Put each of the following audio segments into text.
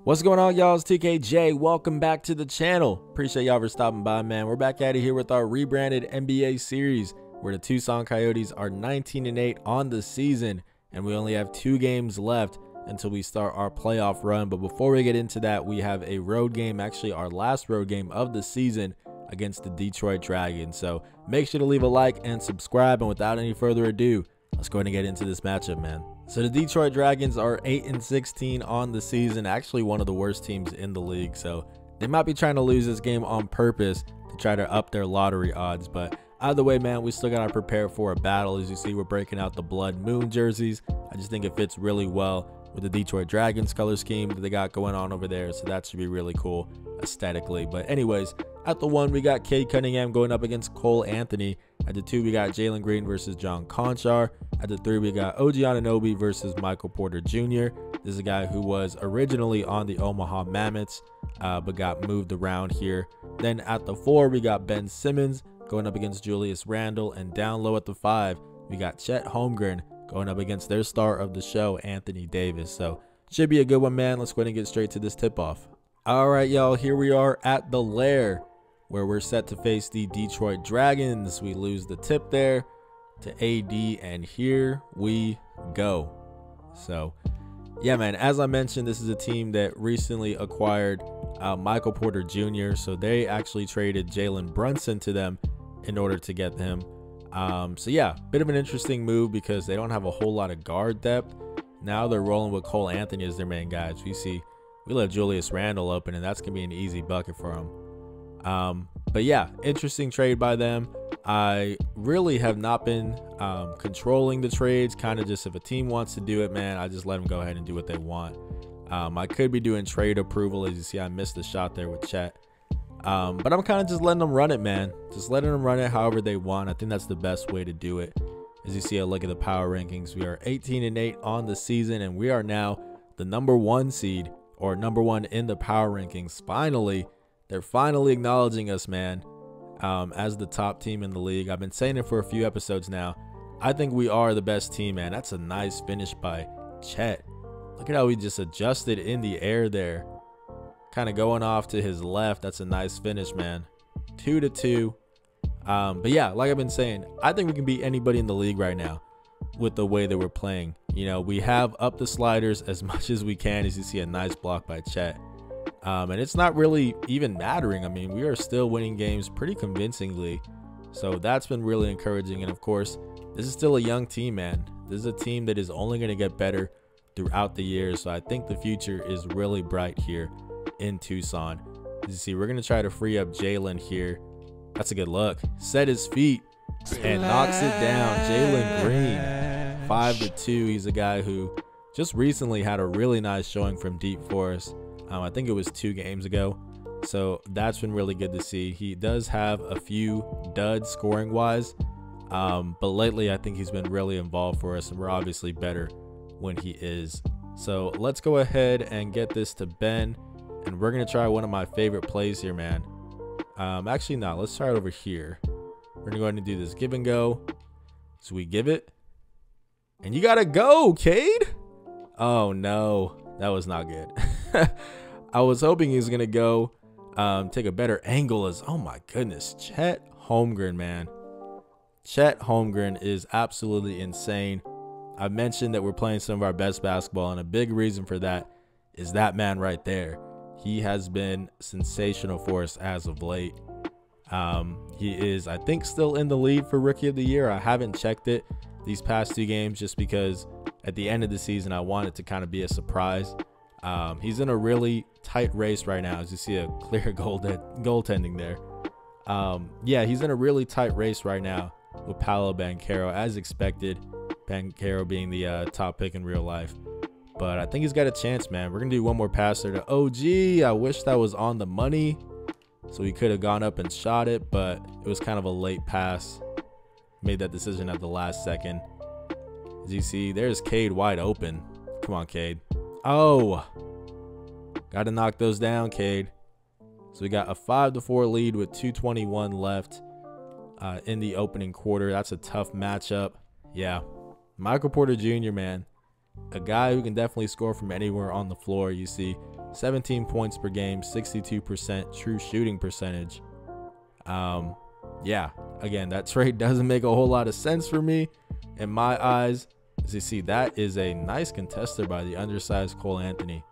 What's going on, y'all? It's TKJ. Welcome back to the channel. Appreciate y'all for stopping by, man. We're back at it here with our rebranded NBA series where the Tucson Coyotes are 19-8 on the season, and we only have 2 games left until we start our playoff run. But before we get into that, we have a road game, actually our last road game of the season against the Detroit Dragons. So make sure to leave a like and subscribe. And without any further ado, let's go ahead and get into this matchup, man. So the Detroit Dragons are 8-16 on the season, actually one of the worst teams in the league. So they might be trying to lose this game on purpose to try to up their lottery odds. But either way, man, we still got to prepare for a battle. As you see, we're breaking out the Blood Moon jerseys. I just think it fits really well with the Detroit Dragons color scheme that they got going on over there. So that should be really cool aesthetically. But anyways, at the 1, we got Cade Cunningham going up against Cole Anthony. At the 2, we got Jalen Green versus John Conchar. At the 3, we got OG Anunoby versus Michael Porter Jr. This is a guy who was originally on the Omaha Mammoths, but got moved around here. Then at the 4, we got Ben Simmons going up against Julius Randle. And down low at the 5, we got Chet Holmgren going up against their star of the show, Anthony Davis. So should be a good one, man. Let's go ahead and get straight to this tip-off. All right, y'all, here we are at the Lair, where we're set to face the Detroit Dragons. We lose the tip there to AD, and here we go. So yeah, man, as I mentioned, this is a team that recently acquired Michael Porter Jr. So they actually traded Jalen Brunson to them in order to get him. So yeah, bit of an interesting move because they don't have a whole lot of guard depth. Now they're rolling with Cole Anthony as their main guys. We left Julius Randle open, and that's gonna be an easy bucket for him. But yeah, interesting trade by them. I really have not been controlling the trades. Kind of just, if a team wants to do it, man, I just let them go ahead and do what they want. I could be doing trade approval. As you see, I missed the shot there with Chet. But I'm kind of just letting them run it, man. Just letting them run it however they want. I think that's the best way to do it. As you see, a look at the power rankings. We are 18-8 on the season, and we are now the #1 seed, or #1 in the power rankings. Finally, they're finally acknowledging us, man, as the top team in the league. I've been saying it for a few episodes now. I think we are the best team, man. That's a nice finish by Chet. Look at how he just adjusted in the air there. Kind of going off to his left. That's a nice finish, man. 2-2. But yeah, like I've been saying, I think we can beat anybody in the league right now with the way that we're playing. You know, we have up the sliders as much as we can. As you see, a nice block by Chet. And it's not really even mattering. I mean, we are still winning games pretty convincingly. So that's been really encouraging. And of course, this is still a young team, man. This is a team that is only going to get better throughout the year. So I think the future is really bright here in Tucson. As you see, we're going to try to free up Jalen here. That's a good look. Set his feet and knocks it down. Jalen Green, 5-2. He's a guy who just recently had a really nice showing from deep for us. I think it was 2 games ago. So that's been really good to see. He does have a few duds scoring wise. But lately, I think he's been really involved for us, and we're obviously better when he is. So let's go ahead and get this to Ben. And we're going to try one of my favorite plays here, man. Actually, no, let's try it over here. We're going to go ahead and do this give and go. So we give it. And you got to go, Cade. Oh, no. That was not good. I was hoping he was going to go take a better angle. Oh, my goodness. Chet Holmgren, man. Chet Holmgren is absolutely insane. I mentioned that we're playing some of our best basketball, and a big reason for that is that man right there. He has been sensational for us as of late. He is, I think, still in the lead for Rookie of the Year. I haven't checked it these past 2 games just because at the end of the season, I want it to kind of be a surprise. He's in a really tight race right now, as you see a clear goaltending there. Yeah, he's in a really tight race right now with Paolo Banchero, as expected. Banchero being the top pick in real life. But I think he's got a chance, man. We're going to do one more pass there to OG. I wish that was on the money, so he could have gone up and shot it, but it was kind of a late pass. Made that decision at the last second. As you see, there's Cade wide open. Come on, Cade. Oh, got to knock those down, Cade. So we got a 5-4 lead with 2:21 left in the opening quarter. That's a tough matchup. Yeah, Michael Porter Jr., man. A guy who can definitely score from anywhere on the floor. You see 17 points per game, 62% true shooting percentage. Yeah, again, that trade doesn't make a whole lot of sense for me in my eyes. As you see, that is a nice contester by the undersized Cole Anthony.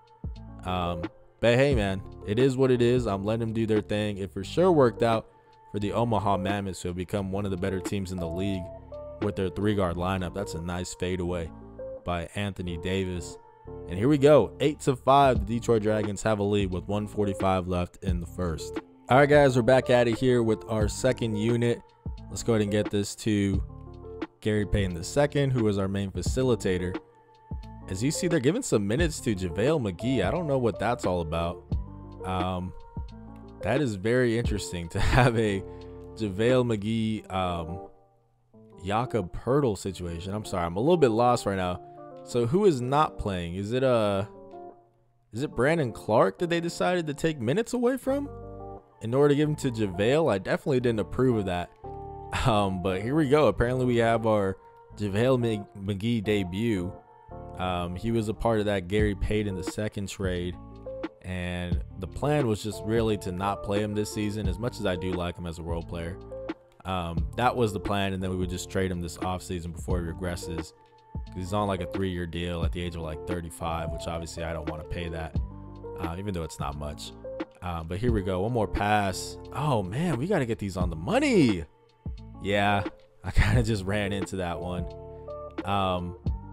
But hey, man, it is what it is. I'm letting them do their thing. It for sure worked out for the Omaha Mammoths, who have become one of the better teams in the league with their 3-guard lineup. That's a nice fadeaway by Anthony Davis. And here we go, 8-5. The Detroit Dragons have a lead with 1:45 left in the first. All right, guys, we're back at it here with our second unit. Let's go ahead and get this to Gary Payton II, who is our main facilitator. As you see, they're giving some minutes to JaVale McGee. I don't know what that's all about. That is very interesting to have a JaVale McGee, Jakob Poeltl situation. I'm sorry, I'm a little bit lost right now. So who is not playing? Is it Brandon Clark that they decided to take minutes away from in order to give him to JaVale? I definitely didn't approve of that. But here we go. Apparently we have our JaVale McGee debut. He was a part of that Gary Payton II trade, and the plan was just really to not play him this season, as much as I do like him as a role player. That was the plan, and then we would just trade him this offseason before he regresses. He's on like a 3-year deal at the age of like 35, which obviously I don't want to pay that, even though it's not much. But here we go. One more pass. Oh, man, we got to get these on the money. Yeah, I kind of just ran into that one.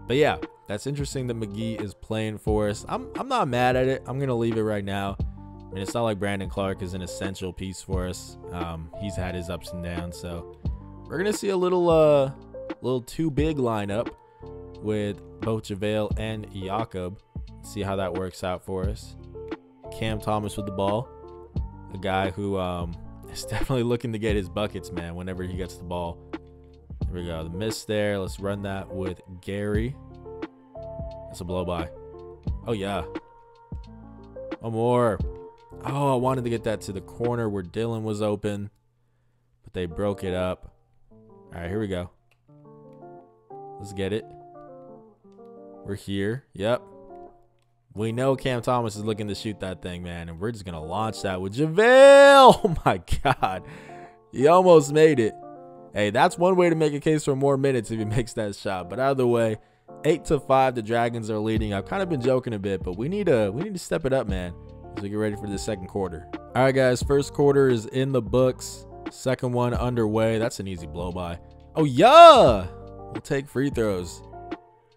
But yeah, that's interesting that McGee is playing for us. I'm not mad at it. I'm going to leave it right now. I mean, it's not like Brandon Clark is an essential piece for us. He's had his ups and downs. So we're going to see a little too big lineup with both JaVale and Jakob. See how that works out for us. Cam Thomas with the ball, a guy who is definitely looking to get his buckets, man, whenever he gets the ball. Here we go, the miss there. Let's run that with Gary. That's a blow by. Oh yeah, one more. Oh, I wanted to get that to the corner where Dylan was open, but they broke it up. All right, here we go. Let's get it. We're here. Yep. We know Cam Thomas is looking to shoot that thing, man, and we're just going to launch that with JaVale. Oh, my God. He almost made it. Hey, that's one way to make a case for more minutes if he makes that shot. But either way, 8-5, the Dragons are leading. I've kind of been joking a bit, but we need to step it up, man, as we get ready for the second quarter. All right, guys, first quarter is in the books. Second one underway. That's an easy blow by. Oh, yeah. We'll take free throws.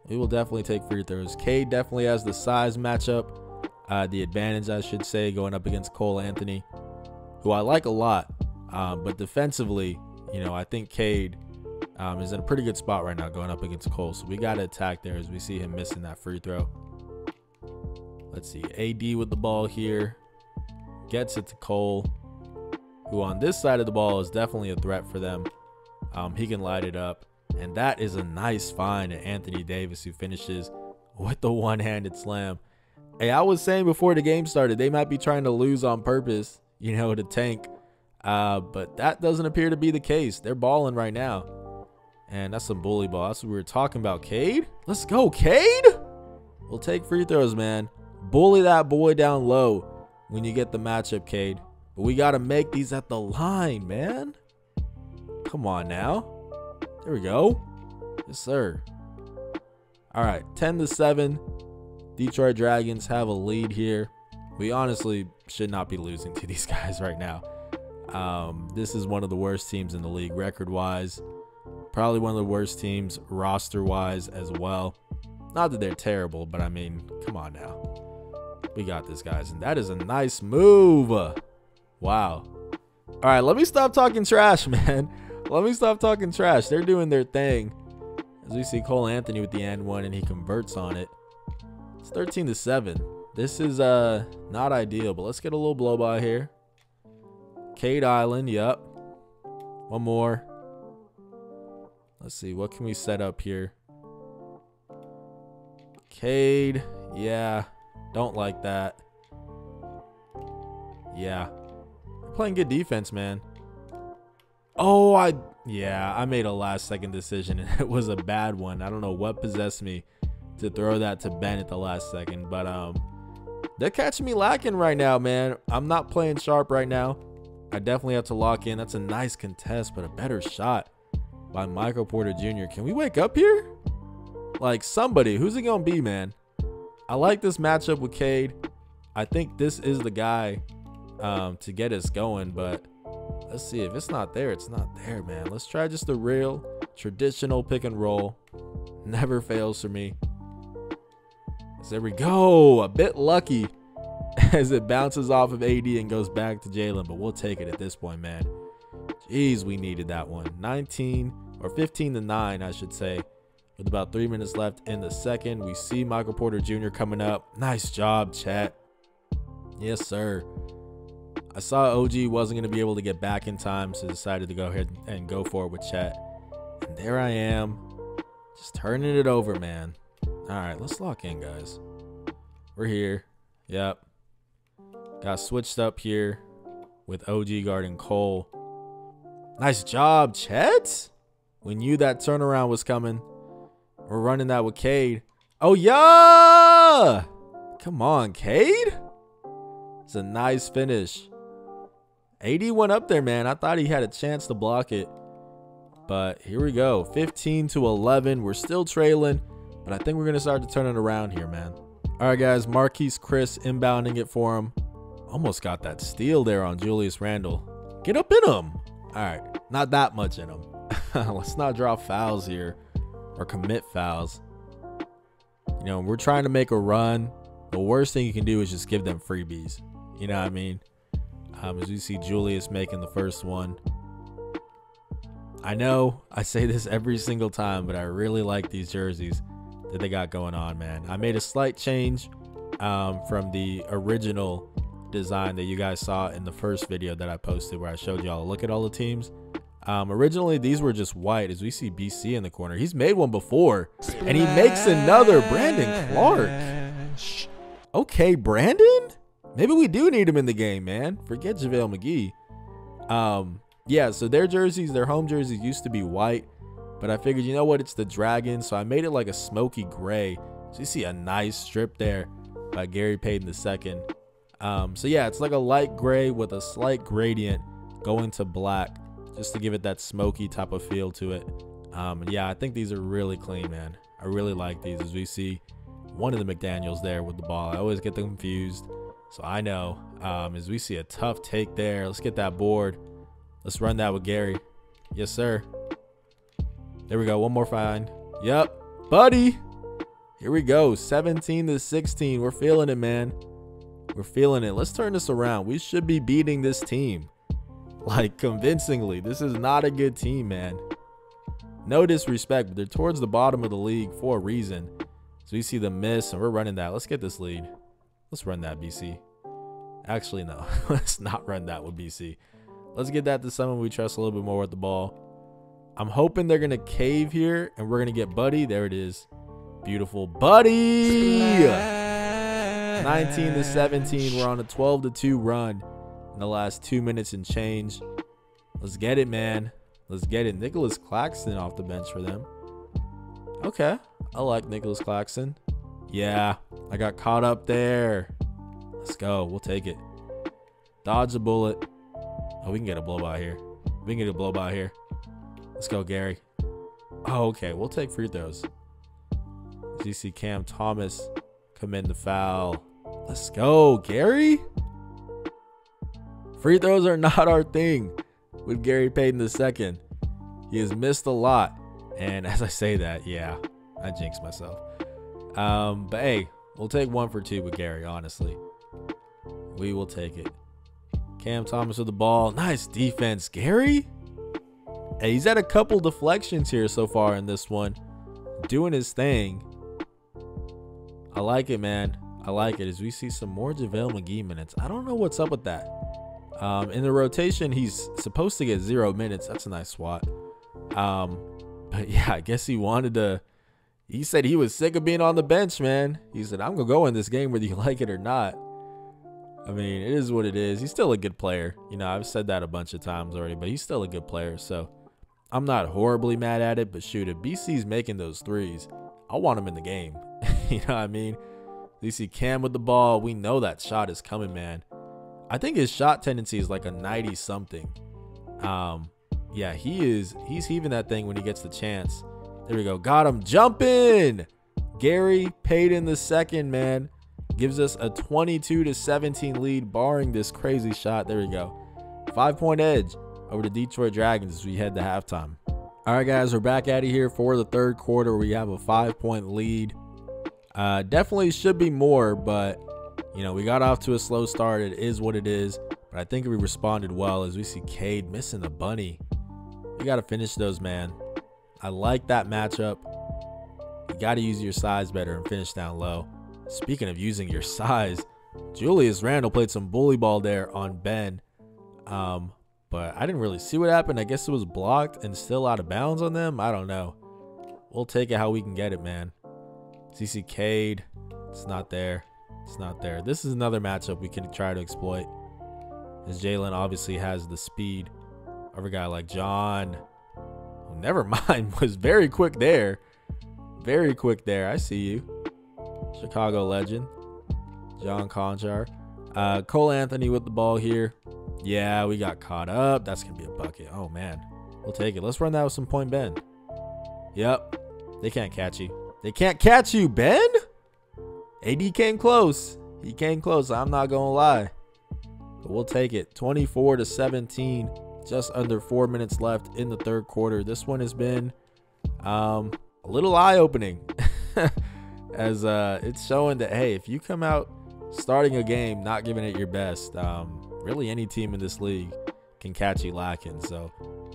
We will definitely take free throws. Cade definitely has the size matchup, the advantage, I should say, going up against Cole Anthony, who I like a lot. But defensively, you know, I think Cade is in a pretty good spot right now going up against Cole. So we got to attack there as we see him missing that free throw. Let's see. AD with the ball here. Gets it to Cole, who on this side of the ball is definitely a threat for them. He can light it up. And that is a nice find at Anthony Davis, who finishes with the one-handed slam. Hey, I was saying before the game started, they might be trying to lose on purpose, you know, to tank. But that doesn't appear to be the case. They're balling right now. And that's some bully ball. That's what we were talking about. Cade? Let's go, Cade! We'll take free throws, man. Bully that boy down low when you get the matchup, Cade. But we got to make these at the line, man. Come on now. There we go. Yes, sir. All right, 10-7. Detroit Dragons have a lead here. We honestly should not be losing to these guys right now. This is one of the worst teams in the league record-wise. Probably one of the worst teams roster-wise as well. Not that they're terrible, but I mean, come on now. We got this, guys, and that is a nice move. Wow. All right, let me stop talking trash, man. Let me stop talking trash. They're doing their thing. As we see Cole Anthony with the and one, and he converts on it. It's 13-7. This is not ideal, but let's get a little blow by here. Cade Island, yep. One more. Let's see, what can we set up here? Cade, yeah. Don't like that. Yeah. We're playing good defense, man. Oh, I made a last-second decision, and it was a bad one. I don't know what possessed me to throw that to Ben at the last second, but They're catching me lacking right now, man. I'm not playing sharp right now. I definitely have to lock in. That's a nice contest, but a better shot by Michael Porter Jr. Can we wake up here? Like somebody. Who's it going to be, man? I like this matchup with Cade. I think this is the guy to get us going, but let's see. If it's not there, it's not there, man. Let's try just a real traditional pick and roll. Never fails for me. So there we go. A bit lucky as it bounces off of AD and goes back to Jalen, but we'll take it at this point, man. Jeez, we needed that one. 19 or 15-9, I should say. With about 3 minutes left in the second, we see Michael Porter Jr. coming up. Nice job, chat. Yes, sir. I saw OG wasn't going to be able to get back in time, so decided to go ahead and go for it with chat. And there I am, just turning it over, man. All right, let's lock in, guys. We're here. Yep. Got switched up here with OG guarding Cole. Nice job, Chet. We knew that turnaround was coming. We're running that with Cade. Oh, yeah! Come on, Cade. It's a nice finish. AD went up there, man. I thought he had a chance to block it. But here we go. 15-11. We're still trailing, but I think we're going to start to turn it around here, man. All right, guys. Marquise Chris inbounding it for him. Almost got that steal there on Julius Randle. Get up in him. All right. Not that much in him. Let's not draw fouls here or commit fouls. You know, we're trying to make a run. The worst thing you can do is just give them freebies. You know what I mean? As you see Julius making the first one. I know I say this every single time, but I really like these jerseys that they got going on, man. I made a slight change from the original design that you guys saw in the first video that I posted where I showed y'all a look at all the teams. Originally, these were just white, as we see BC in the corner. He's made one before, and he makes another. Brandon Clark. Okay, Brandon? Maybe we do need him in the game, man. Forget JaVale McGee. Yeah, so their jerseys, their home jerseys used to be white, but I figured, you know what, it's the Dragons, so I made it like a smoky gray. So you see a nice strip there by Gary Payton II. So yeah, it's like a light gray with a slight gradient going to black, just to give it that smoky type of feel to it. And yeah, I think these are really clean, man. I really like these. As we see one of the McDaniels there with the ball, I always get them confused, so I know. As we see a tough take there, let's get that board. Let's run that with Gary. Yes, sir. There we go. One more find. Yep, buddy. Here we go. 17-16. We're feeling it, man. We're feeling it. Let's turn this around. We should be beating this team, like, convincingly. This is not a good team, man. No disrespect, but they're towards the bottom of the league for a reason. So we see the miss, and we're running that. Let's get this lead. Let's run that, BC. Actually, no. Let's not run that with BC. Let's get that to someone we trust a little bit more with the ball. I'm hoping they're going to cave here, and we're going to get Buddy. There it is. Beautiful. Buddy! 19-17. We're on a 12-2 run in the last 2 minutes and change. Let's get it, man. Let's get it. Nicholas Claxton off the bench for them. Okay. I like Nicholas Claxton. Yeah. I got caught up there. Let's go. We'll take it. Dodge a bullet. Oh, we can get a blowout here. We can get a blowout here. Let's go, Gary. Oh, okay. We'll take free throws. As you see Cam Thomas commit the foul. Let's go, Gary. Free throws are not our thing with Gary Payton II. He has missed a lot. And as I say that, yeah, I jinxed myself. But hey, we'll take 1 for 2 with Gary, honestly. We will take it. Cam Thomas with the ball. Nice defense, Gary. Hey, he's had a couple deflections here so far in this one. Doing his thing. I like it, man. I like it. As we see some more JaVale McGee minutes. I don't know what's up with that. In the rotation, he's supposed to get 0 minutes. That's a nice swat. But yeah, I guess he wanted to. He said he was sick of being on the bench, man. He said, I'm going to go in this game whether you like it or not. I mean, it is what it is. He's still a good player. You know, I've said that a bunch of times already, but he's still a good player. So I'm not horribly mad at it. But shoot, if BC's making those threes, I want him in the game. You know what I mean? DC Cam with the ball. We know that shot is coming, man. I think his shot tendency is like a 90 something. Yeah, he's heaving that thing when he gets the chance. There we go. Got him. Jumping. Gary Payton the second, man, gives us a 22-17 lead, barring this crazy shot. There we go. 5-point edge over the Detroit Dragons as we head to halftime. All right, guys, we're back at it here for the third quarter. We have a 5-point lead. Definitely should be more, but you know, we got off to a slow start. It is what it is, but I think we responded well as we see Cade missing the bunny. You got to finish those, man. I like that matchup. You got to use your size better and finish down low. Speaking of using your size, Julius Randle played some bully ball there on Ben. But I didn't really see what happened. I guess it was blocked and still out of bounds on them. I don't know. We'll take it how we can get it, man. CC Cade. It's not there. It's not there. This is another matchup we can try to exploit, as Jalen obviously has the speed of a guy like John. Oh, never mind. Was very quick there. Very quick there. I see you. Chicago legend. John Conchar. Cole Anthony with the ball here. Yeah, we got caught up. That's going to be a bucket. Oh, man. We'll take it. Let's run that with some point Ben. Yep. They can't catch you. They can't catch you, Ben. AD came close. He came close. I'm not going to lie. But we'll take it. 24-17. Just under 4 minutes left in the third quarter. This one has been a little eye-opening. As it's showing that, hey, if you come out starting a game not giving it your best, really any team in this league can catch you lacking. So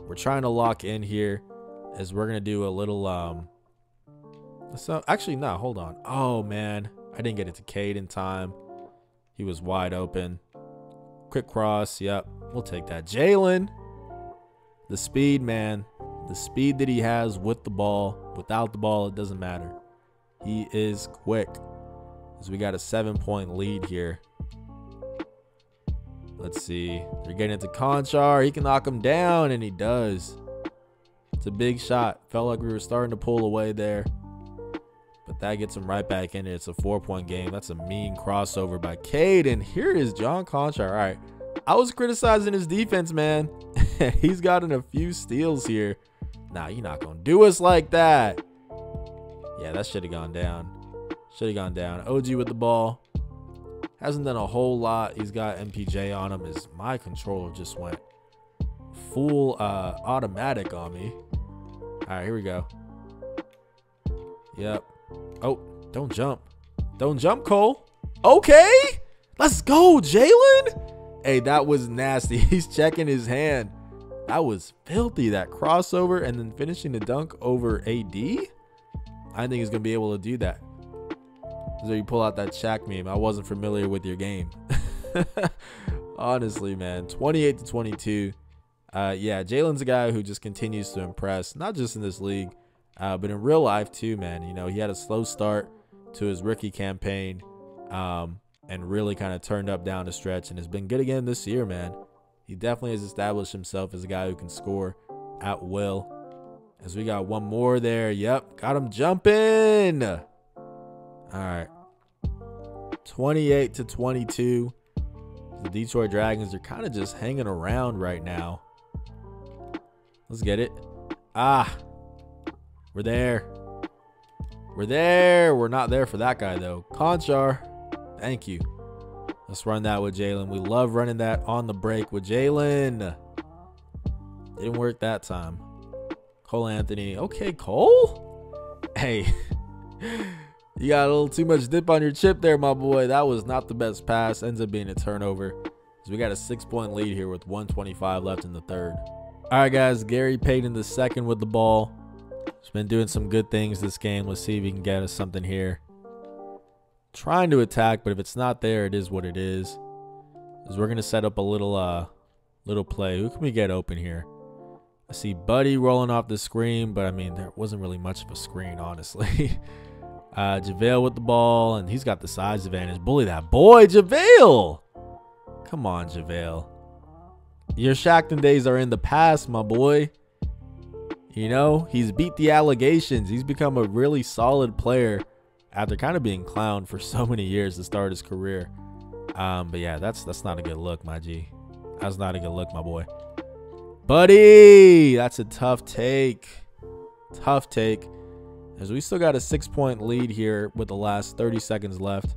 we're trying to lock in here, as we're going to do a little so actually no, hold on. Oh man, I didn't get it to Cade in time. He was wide open. Quick cross. Yep, we'll take that. Jalen, the speed, man, the speed that he has with the ball. Without the ball, it doesn't matter. He is quick. As we got a 7-point lead here. Let's see. They're getting into Conchar. He can knock him down, and he does. It's a big shot. Felt like we were starting to pull away there, but that gets him right back in it. It's a 4-point game. That's a mean crossover by Cade, and here is John Conchar. All right. I was criticizing his defense, man. He's gotten a few steals here. Nah, you're not going to do us like that. Yeah, that should have gone down. Should have gone down. OG with the ball. Hasn't done a whole lot. He's got MPJ on him. As my controller just went full automatic on me. All right, here we go. Yep. Oh, don't jump. Don't jump, Cole. Okay. Let's go, Jalen. Hey, that was nasty. He's checking his hand. That was filthy. That crossover and then finishing the dunk over AD. I think he's going to be able to do that. So you pull out that Shaq meme. I wasn't familiar with your game. Honestly, man. 28-22. Yeah, Jalen's a guy who just continues to impress. Not just in this league, but in real life too, man. You know, he had a slow start to his rookie campaign and really kind of turned up down the stretch and has been good again this year, man. He definitely has established himself as a guy who can score at will. As we got one more there. Yep, got him jumping. All right. 28-22. The Detroit Dragons are kind of just hanging around right now. Let's get it. Ah, we're there. We're there. We're not there for that guy, though. Conchar, thank you. Let's run that with Jalen. We love running that on the break with Jalen. Didn't work that time. Cole Anthony. Okay, Cole. Hey, you got a little too much dip on your chip there, my boy. That was not the best pass. Ends up being a turnover. So we got a 6-point lead here with 1:25 left in the third. All right, guys. Gary Payton the second with the ball. He's been doing some good things this game. Let's see if he can get us something here. Trying to attack, but if it's not there, it is what it is. Because we're going to set up a little play. Who can we get open here? I see Buddy rolling off the screen, but I mean, there wasn't really much of a screen, honestly. JaVale with the ball, and he's got the size advantage. Bully that boy, JaVale. Come on, JaVale. Your Shackton days are in the past, my boy. You know, he's beat the allegations. He's become a really solid player after kind of being clowned for so many years to start his career. But yeah, that's not a good look, my G. That's not a good look, my boy. Buddy, that's a tough take. Tough take. As we still got a 6-point lead here with the last 30 seconds left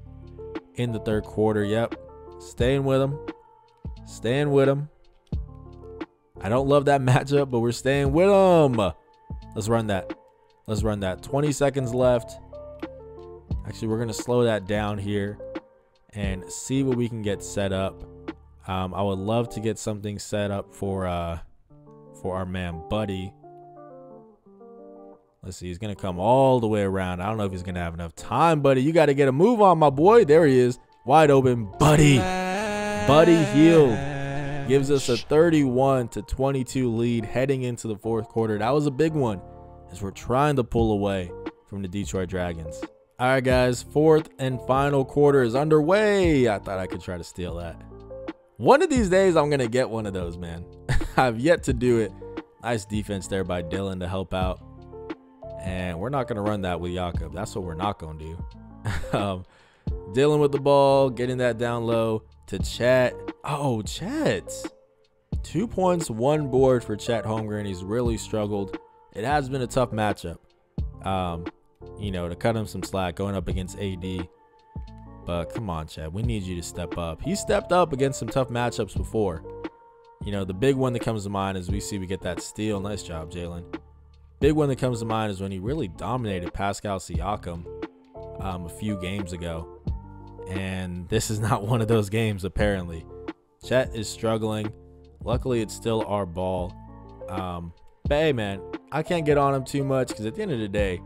in the third quarter. Yep. Staying with him. Staying with him. I don't love that matchup, but we're staying with him. Let's run that. Let's run that. 20 seconds left. Actually, we're going to slow that down here and see what we can get set up. I would love to get something set up for our man Buddy. Let's see. He's going to come all the way around. I don't know if he's going to have enough time, Buddy. You got to get a move on, my boy. There he is. Wide open. Buddy. Buddy healed. Gives us a 31-22 lead heading into the fourth quarter. That was a big one as we're trying to pull away from the Detroit Dragons. All right, guys. Fourth and final quarter is underway. I thought I could try to steal that. One of these days, I'm going to get one of those, man. I've yet to do it. Nice defense there by Dylan to help out. And we're not going to run that with Jakob. That's what we're not going to do. Dylan with the ball, getting that down low to Chet. Oh, Chet. 2 points, 1 board for Chet Holmgren. He's really struggled. It has been a tough matchup, you know, to cut him some slack going up against AD. But come on, Chet. We need you to step up. He stepped up against some tough matchups before. You know, the big one that comes to mind is we get that steal. Nice job, Jalen. Big one that comes to mind is when he really dominated Pascal Siakam a few games ago. And this is not one of those games, apparently. Chet is struggling. Luckily, it's still our ball. But hey, man, I can't get on him too much because at the end of the day,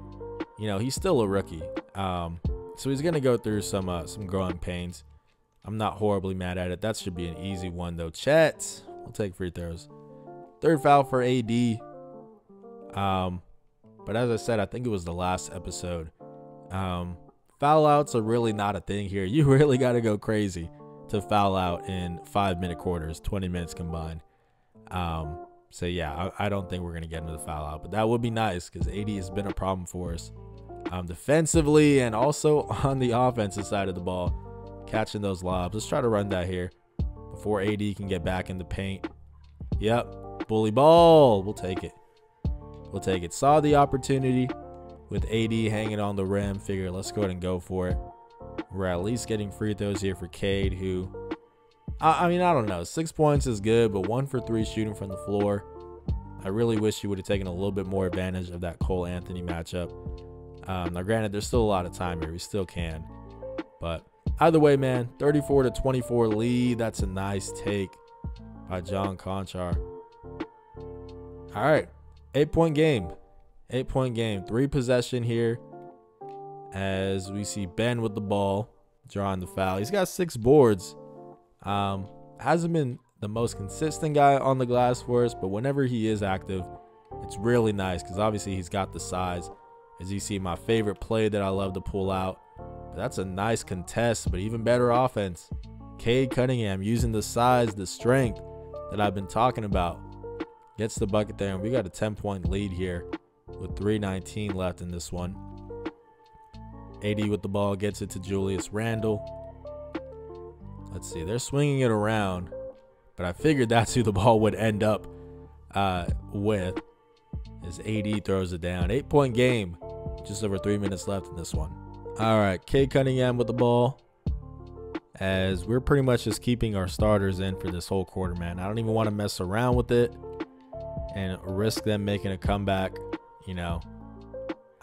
you know, he's still a rookie. So he's going to go through some growing pains. I'm not horribly mad at it. That should be an easy one, though. Chet, we'll take free throws. Third foul for AD. But as I said, I think it was the last episode. Foul outs are really not a thing here. You really got to go crazy to foul out in 5-minute quarters, 20 minutes combined. So yeah, I don't think we're going to get into the foul out, but that would be nice because AD has been a problem for us defensively and also on the offensive side of the ball, catching those lobs. Let's try to run that here before AD can get back in the paint. Yep. Bully ball. We'll take it. We'll take it. Saw the opportunity with AD hanging on the rim. Figure, let's go ahead and go for it. We're at least getting free throws here for Cade, who, I mean, I don't know. 6 points is good, but 1 for 3 shooting from the floor. I really wish he would have taken a little bit more advantage of that Cole Anthony matchup. Now, granted, there's still a lot of time here. We still can. But either way, man, 34-24 lead. That's a nice take by John Conchar. All right. 8-point game. 8-point game. 3 possession here as we see Ben with the ball drawing the foul. He's got 6 boards. Hasn't been the most consistent guy on the glass for us, but whenever he is active, it's really nice because obviously he's got the size. As you see, my favorite play that I love to pull out. But that's a nice contest, but even better offense. Cade Cunningham using the size, the strength that I've been talking about. Gets the bucket there, and we got a 10-point lead here with 3:19 left in this one. AD with the ball gets it to Julius Randle. Let's see, they're swinging it around, but I figured that's who the ball would end up with as AD throws it down. 8-point game, just over 3 minutes left in this one. All right, Cade Cunningham with the ball as we're pretty much just keeping our starters in for this whole quarter, man. I don't even want to mess around with it and risk them making a comeback. You know,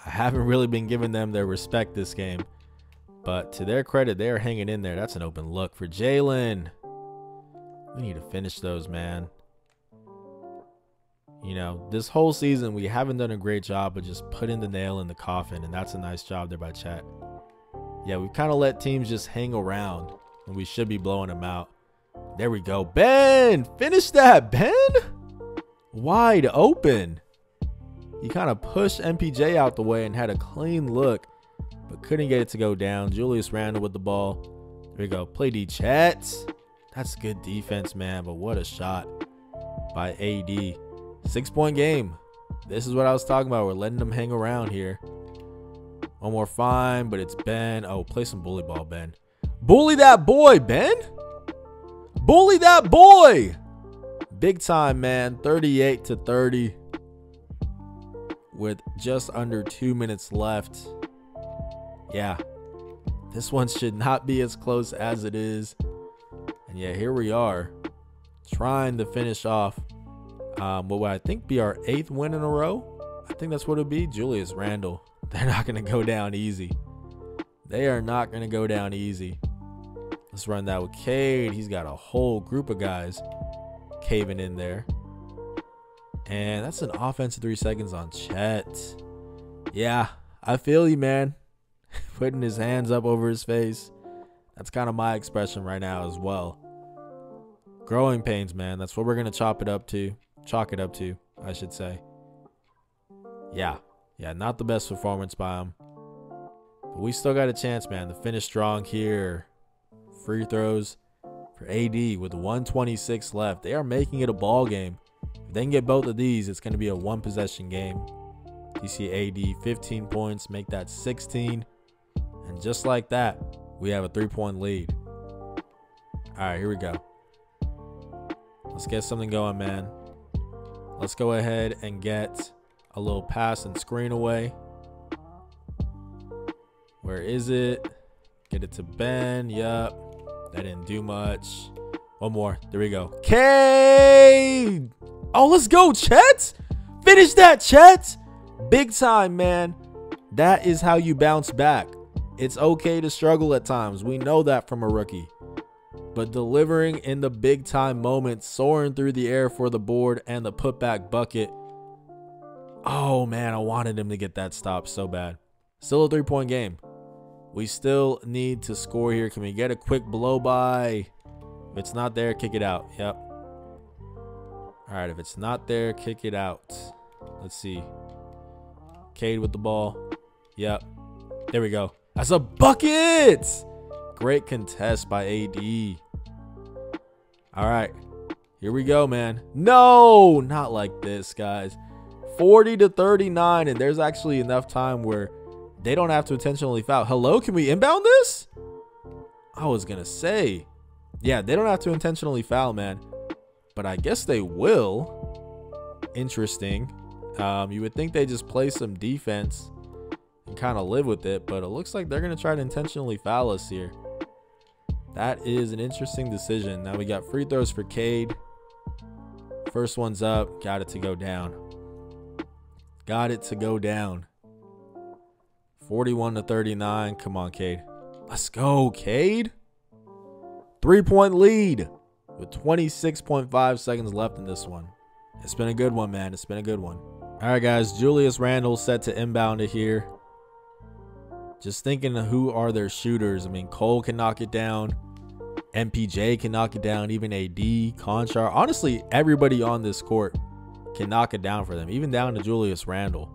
I haven't really been giving them their respect this game, but to their credit, they are hanging in there. That's an open look for Jalen. We need to finish those, man. You know, this whole season, we haven't done a great job of just putting the nail in the coffin, and that's a nice job there by Chet. Yeah, we've kind of let teams just hang around, and we should be blowing them out. There we go. Ben! Finish that, Ben! Wide open. He kind of pushed MPJ out the way and had a clean look, but couldn't get it to go down. Julius Randle with the ball. There we go. Play D, Chet. That's good defense, man, but what a shot by AD. 6-point game. This is what I was talking about. We're letting them hang around here. One more fine, but it's Ben. Oh, play some bully ball, Ben. Bully that boy, Ben. Bully that boy. Big time, man. 38-30 with just under 2 minutes left. Yeah, this one should not be as close as it is. And yeah, here we are trying to finish off what would I think be our 8th win in a row. I think that's what it'd be. Julius Randle. They're not going to go down easy. They are not going to go down easy. Let's run that with Cade. He's got a whole group of guys caving in there. And that's an offensive 3 seconds on Chet. Yeah, I feel you, man. Putting his hands up over his face. That's kind of my expression right now as well. Growing pains, man. That's what we're going to chalk it up to, I should say. Yeah, not the best performance by him. But we still got a chance, man, to finish strong here. Free throws for AD with 1:26 left. They are making it a ball game. If they can get both of these, it's going to be a 1-possession game. You see AD 15 points, make that 16. And just like that, we have a 3-point lead. All right, here we go. Let's get something going, man. Let's go ahead and get a little pass and screen away. Where is it? Get it to Ben. Yup. That didn't do much. One more. There we go. Cade! Oh, let's go, Chet! Finish that, Chet! Big time, man. That is how you bounce back. It's okay to struggle at times. We know that from a rookie. But delivering in the big time moments, soaring through the air for the board and the putback bucket. Oh, man, I wanted him to get that stop so bad. Still a 3-point game. We still need to score here. Can we get a quick blow by? If it's not there, kick it out. Yep. All right, if it's not there, kick it out. Let's see. Cade with the ball. Yep. There we go. That's a bucket. Great contest by AD. All right. Here we go, man. No, not like this, guys. 40-39, and there's actually enough time where they don't have to intentionally foul. Hello, can we inbound this? I was going to say. Yeah, they don't have to intentionally foul, man. But I guess they will. Interesting. You would think they just play some defense and kind of live with it. But it looks like they're going to try to intentionally foul us here. That is an interesting decision. Now we got free throws for Cade. First one's up. Got it to go down. Got it to go down. 41-39. Come on, Cade. Let's go, Cade. 3-point lead with 26.5 seconds left in this one. It's been a good one, man. It's been a good one. All right, guys. Julius Randle set to inbound it here. Just thinking of who are their shooters. I mean, Cole can knock it down. MPJ can knock it down. Even AD, Conchar. Honestly, everybody on this court can knock it down for them. Even down to Julius Randle.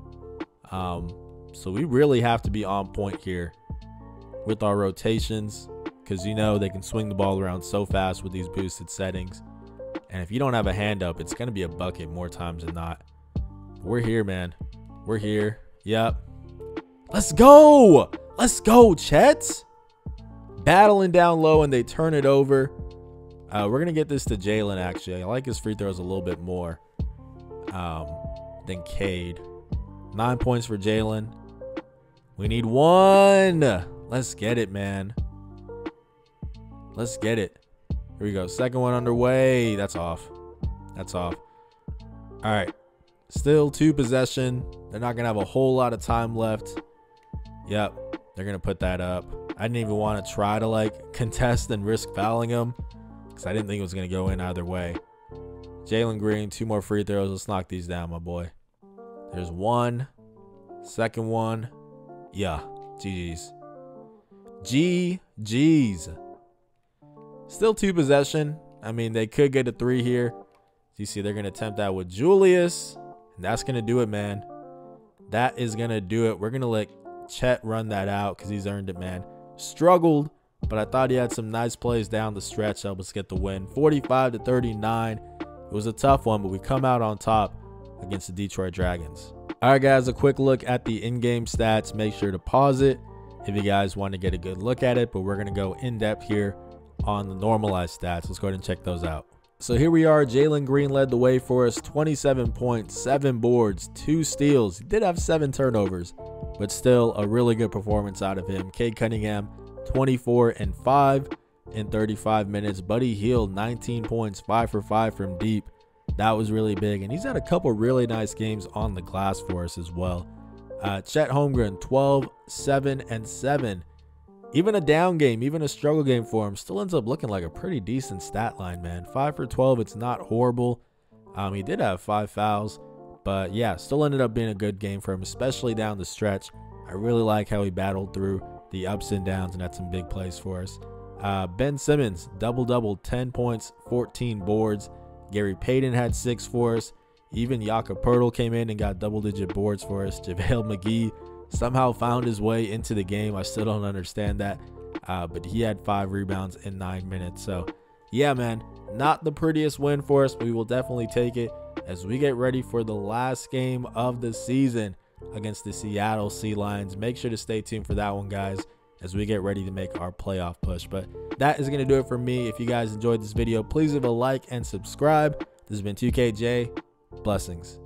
So we really have to be on point here with our rotations. Because, you know, they can swing the ball around so fast with these boosted settings. And if you don't have a hand up, it's going to be a bucket more times than not. We're here, man. We're here. Yep. Let's go. Let's go, Chet. Battling down low, and they turn it over. We're going to get this to Jalen, actually. I like his free throws a little bit more than Cade. 9 points for Jalen. We need 1. Let's get it, man. Let's get it. Here we go. Second one underway. That's off. That's off. All right. Still 2 possession. They're not going to have a whole lot of time left. Yep. They're going to put that up. I didn't even want to try to, like, contest and risk fouling him because I didn't think it was going to go in either way. Jalen Green, 2 more free throws. Let's knock these down, my boy. There's 1. Second one. Yeah. GG's. GG's. Still 2 possession. I mean, they could get a 3 here. You see, they're going to attempt that with Julius. And that's going to do it, man. That is going to do it. We're going to let Chet run that out because he's earned it, man. Struggled, but I thought he had some nice plays down the stretch. Help us get the win. 45-39. It was a tough one, but we come out on top against the Detroit Dragons. All right, guys, a quick look at the in-game stats. Make sure to pause it if you guys want to get a good look at it, but we're going to go in depth here on the normalized stats. Let's go ahead and check those out. So here we are. Jalen Green led the way for us. 27 points, 7 boards, 2 steals. He did have 7 turnovers, but still a really good performance out of him. Cade Cunningham, 24 and 5 in 35 minutes. Buddy Hield, 19 points, 5 for 5 from deep. That was really big, and he's had a couple really nice games on the glass for us as well. Chet Holmgren, 12, 7 and 7. Even a down game, even a struggle game for him, still ends up looking like a pretty decent stat line, man. 5 for 12, it's not horrible. He did have 5 fouls, but yeah, still ended up being a good game for him, especially down the stretch. I really like how he battled through the ups and downs and had some big plays for us. Ben Simmons, double-double, 10 points, 14 boards. Gary Payton had 6 for us. Even Jakob Poeltl came in and got double-digit boards for us. JaVale McGee somehow found his way into the game. I still don't understand that, but he had 5 rebounds in 9 minutes. So, yeah, man, not the prettiest win for us, but we will definitely take it as we get ready for the last game of the season against the Seattle Sea Lions. Make sure to stay tuned for that one, guys, as we get ready to make our playoff push. But that is going to do it for me. If you guys enjoyed this video, please leave a like and subscribe. This has been 2KJ. Blessings.